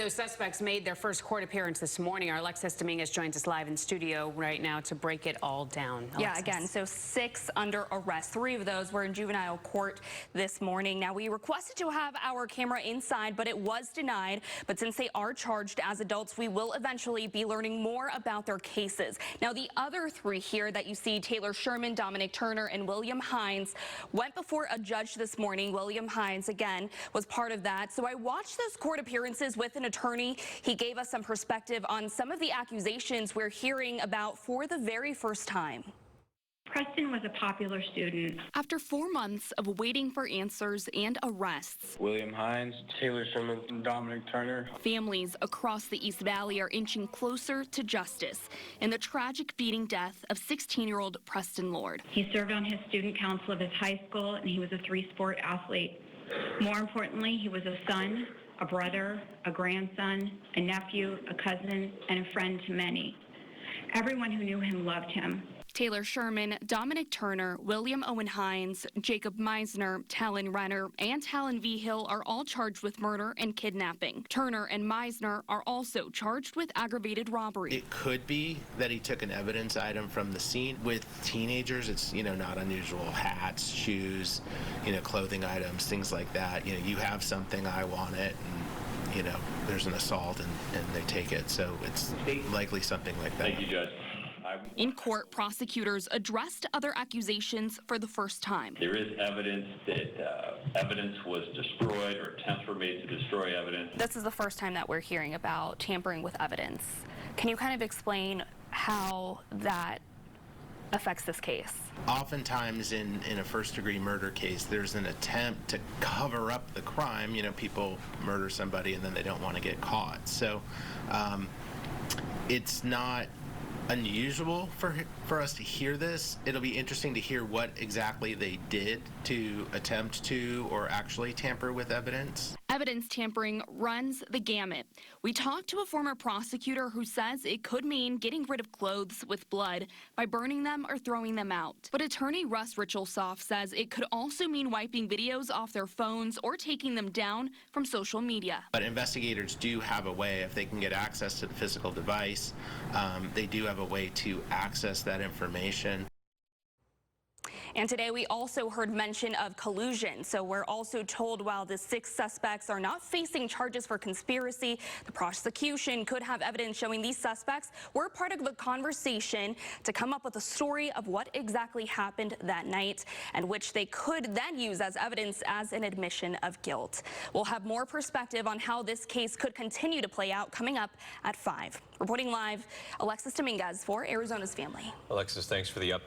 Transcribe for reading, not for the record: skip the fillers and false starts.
those suspects made their first court appearance this morning. Our Alexis Dominguez joins us live in studio right now to break it all down. Alexis. Yeah, again, so 6 under arrest. 3 of those were in juvenile court this morning. Now, we requested to have our camera inside, but it was denied. But since they are charged as adults, we will eventually be learning more about their cases. Now, the other 3 here that you see, Taylor Sherman, Dominic Turner, and William Hines, went before a judge this morning. William Hines, again, was part of that. So I watched those court appearances with an attorney. He gave us some perspective on some of the accusations we're hearing about for the very first time. Preston was a popular student. After 4 months of waiting for answers and arrests, William Hines, Taylor Sherman, and Dominic Turner. Families across the East Valley are inching closer to justice in the tragic beating death of 16-year-old Preston Lord. He served on his student council of his high school, and he was a 3-sport athlete. More importantly, he was a son, a brother, a grandson, a nephew, a cousin, and a friend to many. Everyone who knew him loved him. Taylor Sherman, Dominic Turner, William Owen Hines, Jacob Meisner, Talan Renner, and Talan Vigil are all charged with murder and kidnapping. Turner and Meisner are also charged with aggravated robbery. It could be that he took an evidence item from the scene. With teenagers, it's, not unusual. Hats, shoes, clothing items, things like that. You have something, I want it, and, there's an assault and they take it. So it's likely something like that. Thank you, Judge. In court, prosecutors addressed other accusations for the first time. There is evidence that evidence was destroyed or attempts were made to destroy evidence. This is the first time that we're hearing about tampering with evidence. Can you kind of explain how that affects this case? Oftentimes in a first-degree murder case, there's an attempt to cover up the crime. People murder somebody and then they don't want to get caught. So it's not unusual for us to hear this. It'll be interesting to hear what exactly they did to attempt to or actually tamper with evidence. Evidence tampering runs the gamut. We talked to a former prosecutor who says it could mean getting rid of clothes with blood by burning them or throwing them out. But attorney Russ Richelsoph says it could also mean wiping videos off their phones or taking them down from social media. But investigators do have a way, if they can get access to the physical device, they do have a way to access that information. And today we also heard mention of collusion. So we're also told while the 6 suspects are not facing charges for conspiracy, the prosecution could have evidence showing these suspects were part of the conversation to come up with a story of what exactly happened that night, and which they could then use as evidence as an admission of guilt. We'll have more perspective on how this case could continue to play out coming up at 5. Reporting live, Alexis Dominguez for Arizona's Family. Alexis, thanks for the update.